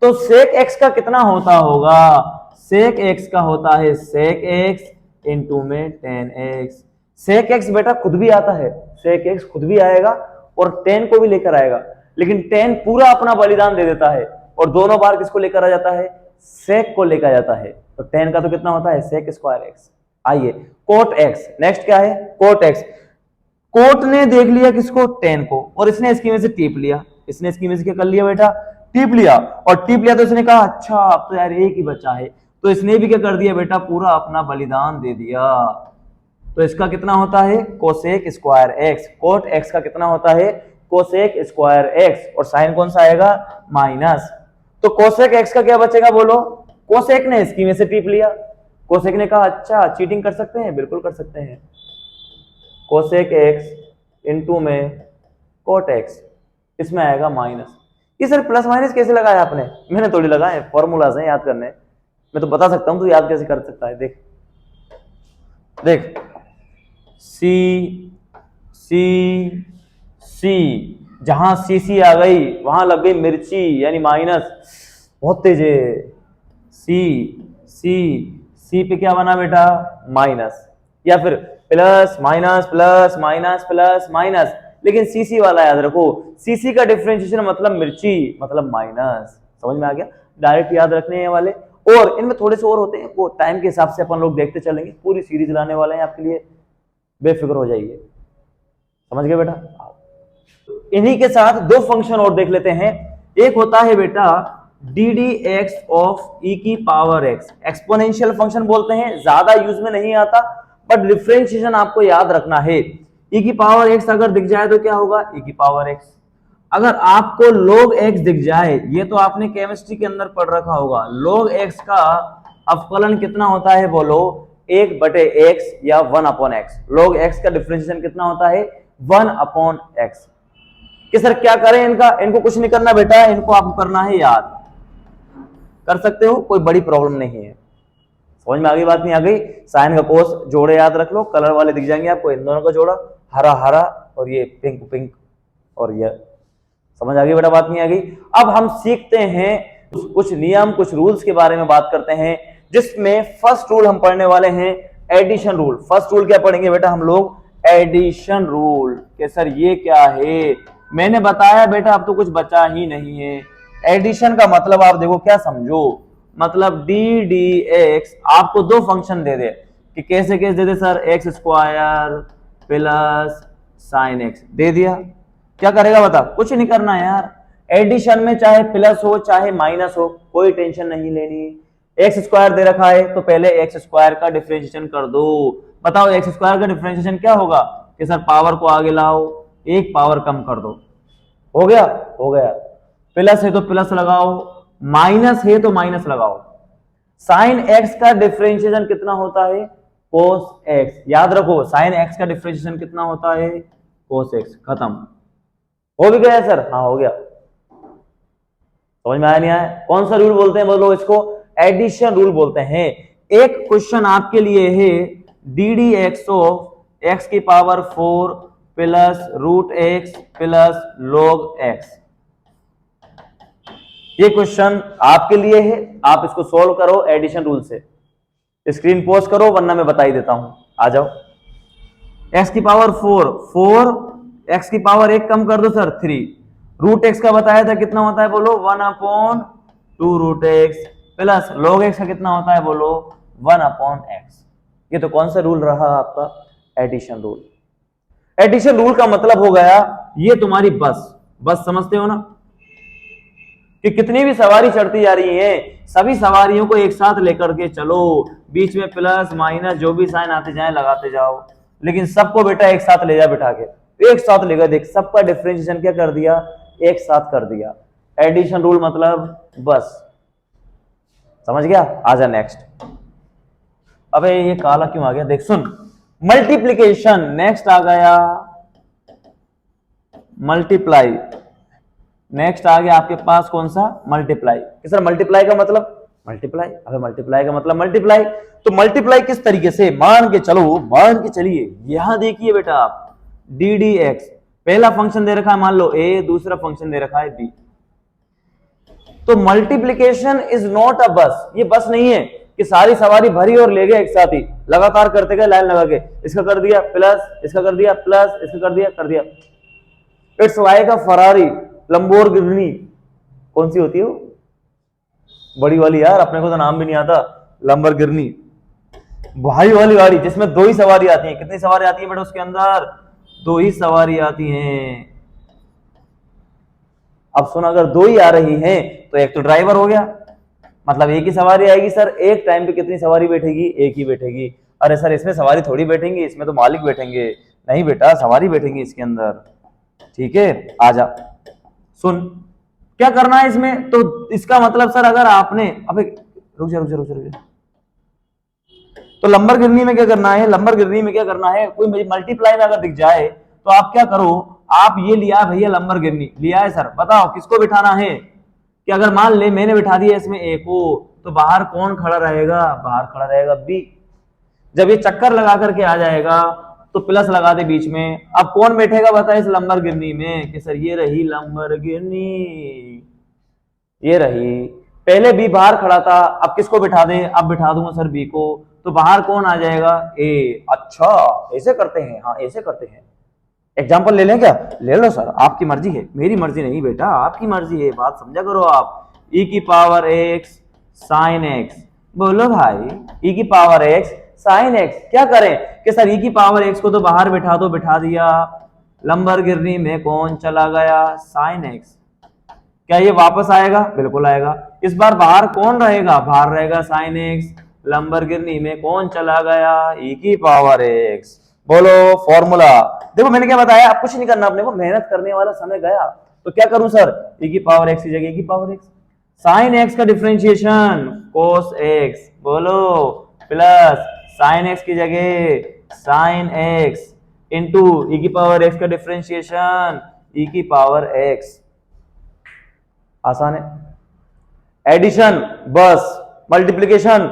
तो सेक एक्स का कितना होता होगा? सेक एक्स का होता है सेक एक्स इंटू में टेन एक्स। सेक एक्स बेटा खुद भी आता है, सेक एक्स खुद भी आएगा और 10 को भी लेकर आएगा, लेकिन 10 पूरा अपना बलिदान दे देता है और दोनों बार किसको लेकर आ जाता है, सेक को लेकर आ जाता है। तो 10 का तो कितना होता है, सेक स्क्वायर एक्स। आइए कोट एक्स, नेक्स्ट क्या है, कोट एक्स। कोट ने देख लिया किसको, 10 को, और इसने इसकी में से टीप लिया, इसने इसकी में से क्या कर लिया बेटा, टीप लिया, और टीप लिया तो इसने कहा अच्छा अब तो यार एक ही बचा है, तो इसने भी क्या कर दिया बेटा, पूरा अपना बलिदान दे दिया। तो इसका कितना होता है, cosec square x. Cot x का कितना होता है, कोसेक स्क्वायर एक्स, और साइन कौन सा आएगा, माइनस। तो कोसेक एक्स का क्या बचेगा बोलो, कोसेक ने इसकी में से टीप लिया, कोसेक ने कहा अच्छा चीटिंग कर सकते हैं, बिल्कुल कर सकते हैं, कोसेक एक्स इंटू में कोट एक्स, इसमें आएगा माइनस। ये सर प्लस माइनस कैसे लगाया आपने, मैंने थोड़ी लगाए, फॉर्मूलाज हैं याद करने, मैं तो बता सकता हूं तू याद कैसे कर सकता है। देख देख, सी सी सी, जहां सी सी आ गई वहां लग गई मिर्ची यानी माइनस, बहुत तेज है। सी सी सी पे क्या बना बेटा, माइनस, या फिर plus minus plus minus plus minus, लेकिन सीसी वाला याद रखो, सीसी का डिफरेंशिएशन मतलब मिर्ची मतलब माइनस। समझ में आ गया, डायरेक्ट याद रखने हैं वाले, और इनमें थोड़े से और होते हैं, वो टाइम के हिसाब से अपन लोग देखते चलेंगे, पूरी सीरीज लाने वाले हैं आपके लिए, बेफिक्र हो जाइए। समझ गए बेटा, इन्हीं के साथ दो फंक्शन और देख लेते हैं। एक होता है बेटा डी डी एक्स ऑफ ई की पावर एक्स, एक्सपोनेंशियल फंक्शन बोलते हैं, ज्यादा यूज में नहीं आता, बट डिफरेंशिएशन आपको याद रखना है। ई की पावर एक्स अगर दिख जाए तो क्या होगा, ई की पावर एक्स। अगर आपको log x दिख जाए, ये तो आपने केमिस्ट्री के अंदर पढ़ रखा होगा, log x का अवकलन कितना होता है बोलो, 1/x या 1/x। log x का डिफरेंशिएशन कितना होता है, 1/x। कि सर क्या करें इनका, इनको कुछ नहीं करना बेटा, इनको आपको करना है याद, कर सकते हो, कोई बड़ी प्रॉब्लम नहीं है। समझ में आ गई बात, नहीं आ गई, साइन का कोस जोड़े याद रख लो, कलर वाले दिख जाएंगे आपको, इन दोनों का जोड़ा हरा हरा और ये पिंक पिंक, और ये समझ आ गई बेटा, बात नहीं आ गई। अब हम सीखते हैं कुछ नियम, कुछ रूल्स के बारे में बात करते हैं, जिसमें फर्स्ट रूल हम पढ़ने वाले हैं एडिशन रूल। फर्स्ट रूल क्या पढ़ेंगे बेटा हम लोग, एडिशन रूल। कि सर ये क्या है, मैंने बताया बेटा अब तो कुछ बचा ही नहीं है। एडिशन का मतलब आप देखो क्या समझो, मतलब डी डी एक्स आपको दो फंक्शन दे दे, कि कैसे कैसे दे दे sir, x square plus sine x दे दिया, क्या करेगा बता, कुछ नहीं करना यार। एडिशन में चाहे प्लस हो चाहे माइनस हो, कोई टेंशन नहीं लेनी। एक्स स्क्वायर दे रखा है तो पहले एक्स स्क्वायर का डिफरेंशिएशन कर दो। बताओ एक्स स्क्वायर का डिफरेंशिएशन क्या होगा, कि सर पावर को आगे लाओ, एक पावर कम कर दो, हो गया, हो गया। प्लस है तो प्लस लगाओ, माइनस है तो माइनस लगाओ। साइन एक्स का डिफरेंशिएशन कितना होता है, कोस एक्स। याद रखो साइन एक्स का डिफरेंशिएशन कितना होता है, कोस एक्स। खत्म, हो भी गया सर, हाँ हो गया। समझ में आया नहीं आया, कौन सा रूल बोलते हैं बोलो इसको, एडिशन रूल बोलते हैं। एक क्वेश्चन आपके लिए है, d d x of x की power 4 plus root x plus log x. ये क्वेश्चन आपके लिए है, आप इसको सोल्व करो एडिशन रूल से। स्क्रीन पोस्ट करो वरना मैं बता ही देता हूं, आ जाओ। एक्स की पावर 4, एक्स की पावर 1 कम कर दो सर 3, रूट एक्स का बताया था कितना होता है बोलो, 1/2 root x plus log x का कितना होता है बोलो, 1/x। ये तो कौन सा रूल रहा आपका, एडिशन रूल। एडिशन रूल का मतलब हो गया, ये तुम्हारी बस समझते हो ना, कि कितनी भी सवारी चढ़ती जा रही है, सभी सवारियों को एक साथ लेकर के चलो, बीच में प्लस माइनस जो भी साइन आते जाए लगाते जाओ, लेकिन सबको बेटा एक साथ ले जा बिठा के, एक साथ लेकर देख, सबका डिफरेंशिएशन क्या कर दिया, एक साथ कर दिया। एडिशन रूल मतलब बस, समझ गया। आजा नेक्स्ट। अबे ये काला क्यों आ गया, देख सुन, मल्टीप्लीकेशन नेक्स्ट आ गया, मल्टीप्लाई नेक्स्ट आ गया आपके पास, कौन सा, मल्टीप्लाई। सर मल्टीप्लाई का मतलब, मल्टीप्लाई, अबे मल्टीप्लाई का मतलब मल्टीप्लाई, तो मल्टीप्लाई किस तरीके से, मान के चलो, मान के चलिए, यहां देखिए बेटा आप, डी डी एक्स, पहला फंक्शन दे रखा है मान लो ए, दूसरा फंक्शन दे रखा है बी। तो मल्टीप्लीकेशन इज नॉट अ बस, ये बस नहीं है कि सारी सवारी भरी और ले गए एक साथ ही, लगातार करते गए लाइन लगा के, इसका कर दिया प्लस, इसका कर दिया प्लस, इसका कर दिया it's like a Ferrari, Lamborghini, कौन सी होती है वो बड़ी वाली यार, अपने को तो नाम भी नहीं आता, लंबोर्गिनी, भाई वाली गाड़ी जिसमें 2 ही सवारी आती है। कितनी सवारी आती है बेटा उसके अंदर? 2 ही सवारी आती हैं। अब सुन, अगर 2 ही आ रही हैं तो एक तो ड्राइवर हो गया, मतलब एक ही सवारी आएगी। सर एक टाइम पे कितनी सवारी बैठेगी? एक ही बैठेगी। अरे सर इसमें सवारी थोड़ी बैठेंगी, इसमें तो मालिक बैठेंगे। नहीं बेटा, सवारी बैठेंगी इसके अंदर। ठीक है, आजा सुन, क्या करना है इसमें? तो इसका मतलब सर अगर आपने, अबे रुक जा रुक जा रुक जा रुक जा, तो लंबरगिनी में क्या करना है? लंबरगिनी में क्या करना है? कोई मल्टीप्लाई में अगर दिख जाए तो आप क्या करो, आप ये लिया भैया लंबरगिनी लिया है सर, बताओ किसको बिठाना है? कि अगर मान ले मैंने बिठा दिया इसमें ए को, तो बाहर कौन खड़ा रहेगा? बाहर खड़ा रहेगा बी। जब ये चक्कर लगा करके आ जाएगा तो प्लस लगा दे बीच में। अब कौन बैठेगा बता इस लंबरगिनी में? कि सर ये रही लंबरगिनी, ये रही। पहले बी बाहर खड़ा था, अब किसको बिठा दे? अब बिठा दूंगा सर बी को, तो बाहर कौन आ जाएगा? ए। अच्छा ऐसे करते हैं? हाँ ऐसे करते हैं। एग्जाम्पल ले लें क्या? ले लो सर, आपकी मर्जी है, मेरी मर्जी नहीं बेटा, आपकी मर्जी है, बात समझा करो आप। e की पावर x साइन x, बोलो भाई e की पावर x साइन x। क्या करें कि सर e की पावर x को तो बाहर बिठा दो, बिठा दिया। लंबरगिनी में कौन चला गया? Sine x। क्या ये वापस आएगा? बिल्कुल आएगा। इस बार बाहर कौन रहेगा? बाहर रहेगा साइन x। लंबरगिनी में कौन चला गया? e की पावर x। बोलो फॉर्मूला। देखो मैंने क्या बताया, आप कुछ नहीं करना, अपने को मेहनत करने वाला समय गया। तो क्या करूं सर? e की पावर x की जगह e की पावर x, साइन x का डिफरेंशिएशन cos x, बोलो प्लस साइन x की जगह साइन x इंटू e की पावर x का डिफरेंशिएशन e की पावर x। आसान है। एडिशन बस, मल्टीप्लिकेशन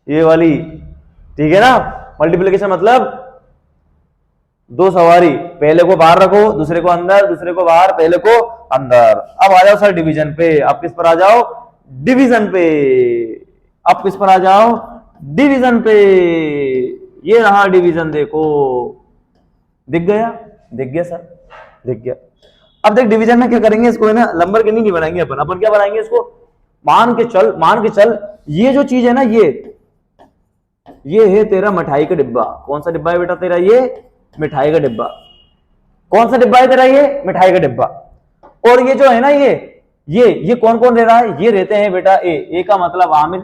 ये वाली, ठीक है ना? मल्टीप्लिकेशन मतलब 2 सवारी, पहले को बाहर रखो, दूसरे को अंदर, दूसरे को बाहर, पहले को अंदर। अब आ जाओ सर डिवीजन पे। आप किस पर आ जाओ? डिवीजन पे। अब किस पर आ जाओ? डिवीजन पे। ये रहा डिवीजन, देखो दिख गया? दिख गया सर, दिख गया। अब देख डिवीजन में क्या करेंगे, इसको है ना लंबरगिनी नहीं बनाएंगे अपन क्या बनाएंगे इसको? मान के चल ये जो चीज है ना, ये है तेरा मिठाई का डिब्बा। कौन सा डिब्बा है बेटा तेरा? ये मिठाई का डिब्बा। कौन सा डिब्बा है तेरा? ये मिठाई का डिब्बा। और ये जो है ना, ये कौन कौन रह रहा है? ये रहते हैं बेटा ए का मतलब आमिर,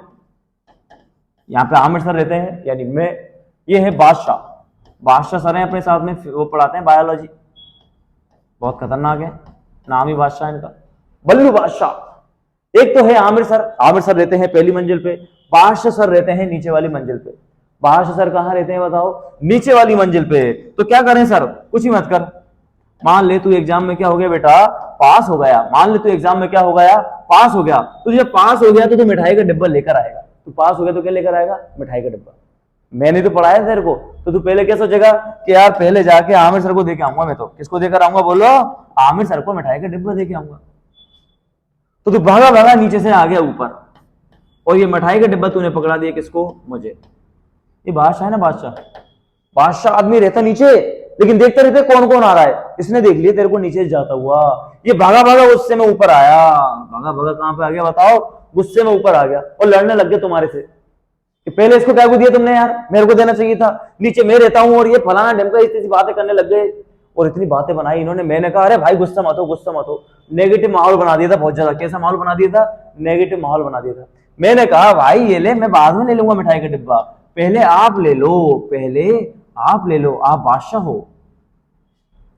यहाँ पे आमिर सर रहते हैं यानी मैं। ये है बादशाह सर है अपने साथ में, वो पढ़ाते हैं बायोलॉजी, बहुत खतरनाक है, नाम ही बादशाह इनका, बल्लू बादशाह। एक तो है आमिर सर रहते हैं पहली मंजिल पे, बादशाह सर रहते हैं नीचे वाली मंजिल पे। बादशाह सर कहाँ रहते हैं बताओ? नीचे वाली मंजिल पे। तो क्या करें सर? कुछ ही मत कर। मान ले तू एग्जाम में क्या हो गया बेटा? पास हो गया। मान ले तू एग्जाम में क्या हो गया? पास हो गया। तो जब पास हो गया तो तू मिठाई का डिब्बा लेकर आएगा। तू पास हो गया तो क्या लेकर आएगा? मिठाई का डिब्बा। मैंने तो पढ़ाया तेरे को, तो तू पहले क्या सोचेगा कि यार पहले जाके आमिर सर को देके आऊंगा। मैं तो किसको देकर आऊंगा? बोलो, आमिर सर को मिठाई का डिब्बा देके आऊंगा। तो तू भागा भागा नीचे से आ गया ऊपर, और ये मिठाई का डिब्बा तूने पकड़ा दिया किसको? मुझे। ये बादशाह है ना, बादशाह आदमी रहता नीचे, लेकिन देखते रहते कौन कौन आ रहा है। इसने देख लिया तेरे को नीचे जाता हुआ, ये भागा भागा गुस्से में ऊपर आया। भागा भागा कहां पे आ गया बताओ? गुस्से में ऊपर आ गया और लड़ने लग गया तुम्हारे से कि पहले इसको क्या को दिया तुमने यार, मेरे को देना चाहिए था, नीचे मैं रहता हूं और ये फलाना ढमका इतनी बातें करने लग गए। और इतनी बातें बनाई इन्होंने। मैंने कहा अरे भाई गुस्सा मत हो। नेगेटिव माहौल बना दिया था बहुत ज्यादा। कैसा माहौल बना दिया था? नेगेटिव माहौल बना दिया था। मैंने कहा भाई ये ले, मैं बाद में ले लूंगा मिठाई का डिब्बा, पहले आप ले लो, आप बादशाह हो।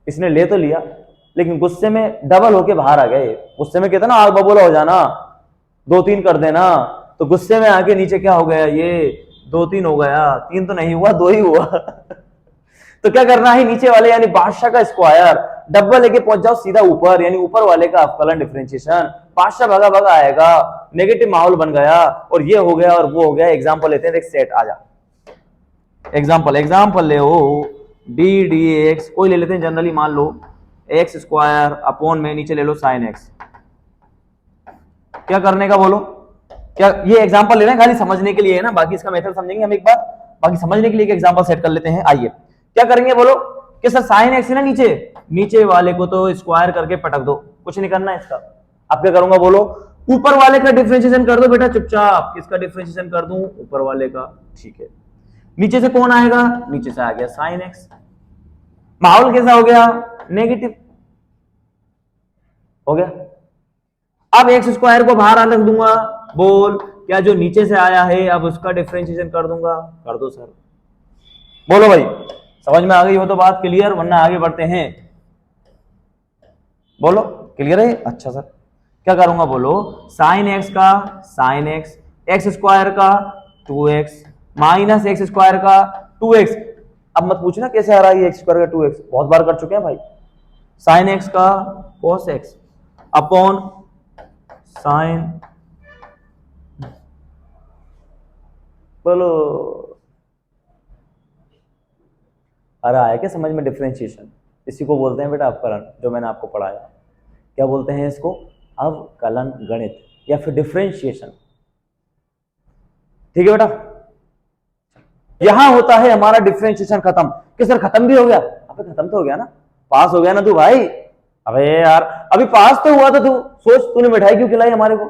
इसने ले तो लिया, लेकिन गुस्से में डबल होके बाहर आ गए। गुस्से में कहते ना आग बबूला हो जाना, 2-3 कर देना। तो गुस्से में आके नीचे क्या हो गया? ये 2-3 हो गया, 3 तो नहीं हुआ, 2 ही हुआ। तो क्या करना है? नीचे वाले यानी बादशाह का स्क्वायर डब्बा लेके पहुंच जाओ सीधा ऊपर, यानी ऊपर वाले का अवकलन डिफरेंशिएशन। बादशाह भागा भागा आएगा, नेगेटिव माहौल बन गया, और ये हो गया और वो हो गया। एग्जांपल लेते हैं, देख सेट आ जा। एग्जांपल ले ओ डी डी एक्स, कोई ले लेते हैं जनरली, मान लो एक्स स्क्वायर अपॉन में नीचे ले लो साइन एक्स। क्या करने का बोलो? क्या ये एग्जांपल ले रहे हैं खाली समझने के लिए है ना, बाकी इसका मेथड समझेंगे हम एक बार। बाकी समझने के लिए एक एग्जांपल सेट कर लेते हैं। आइए क्या करेंगे बोलो? कि सर साइन एक्स है ना नीचे, नीचे वाले को तो स्क्वायर करके पटक दो, कुछ नहीं करना है इसका। अब क्या करूंगा बोलो, ऊपर वाले का डिफरेंशिएशन कर दो बेटा चुपचाप। किसका डिफरेंशिएशन कर दूं, ऊपर वाले का, ठीक है। नीचे से कौन आएगा, नीचे से आ गया साइन एक्स। माहौल कैसा हो गया, नेगेटिव हो गया। अब एक्स स्क्वायर को बाहर रख दूंगा, बोल क्या जो नीचे से आया है अब उसका डिफरेंशिएशन कर दूंगा, कर दो सर। बोलो भाई समझ में आ गई हो तो बात क्लियर, वरना आगे बढ़ते हैं। बोलो क्लियर है, अच्छा सर। क्या करूंगा बोलो, साइन एक्स का साइन एक्स, एक्स स्क्वायर का 2x माइनस एक्स स्क्वायर का 2x। अब मत पूछना कैसे आ रहा है एक्स स्क्वायर का 2x, बहुत बार कर चुके हैं भाई। साइन एक्स का cos x अपॉन साइन, बोलो आ रहा है क्या समझ में डिफरेंशिएशन? इसी को बोलते हैं बेटा अवकलन, जो मैंने आपको पढ़ाया। क्या बोलते हैं इसको, अवकलन गणित या फिर डिफरेंशिएशन, ठीक है बेटा। यहां होता है हमारा डिफरेंशिएशन खत्म। कि सर खत्म भी हो गया, अबे खत्म तो हो गया ना, पास हो गया ना तू भाई। अबे यार अभी पास तो हुआ था तू, सोच तूने मिठाई क्यों खिलाई हमारे को।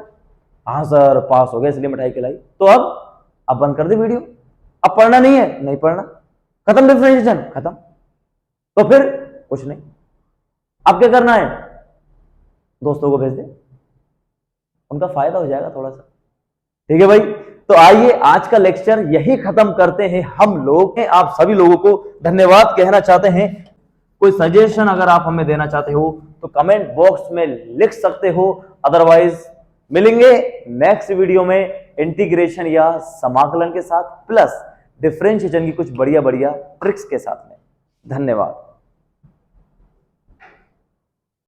हाँ सर पास हो गया इसलिए मिठाई खिलाई, तो अब बंद कर दे वीडियो, अब पढ़ना नहीं है, नहीं पढ़ना, खत्म डिफरेंशिएशन खत्म। तो फिर कुछ नहीं, अब क्या करना है, दोस्तों को भेज दे, उनका फायदा हो जाएगा थोड़ा सा, ठीक है भाई। तो आइए आज का लेक्चर यही खत्म करते हैं हम लोग। आप सभी लोगों को धन्यवाद कहना चाहते हैं। कोई सजेशन अगर आप हमें देना चाहते हो तो कमेंट बॉक्स में लिख सकते हो। अदरवाइज मिलेंगे नेक्स्ट वीडियो में इंटीग्रेशन या समाकलन के साथ, प्लस डिफरेंशिएशन की कुछ बढ़िया बढ़िया ट्रिक्स के साथ में। धन्यवाद।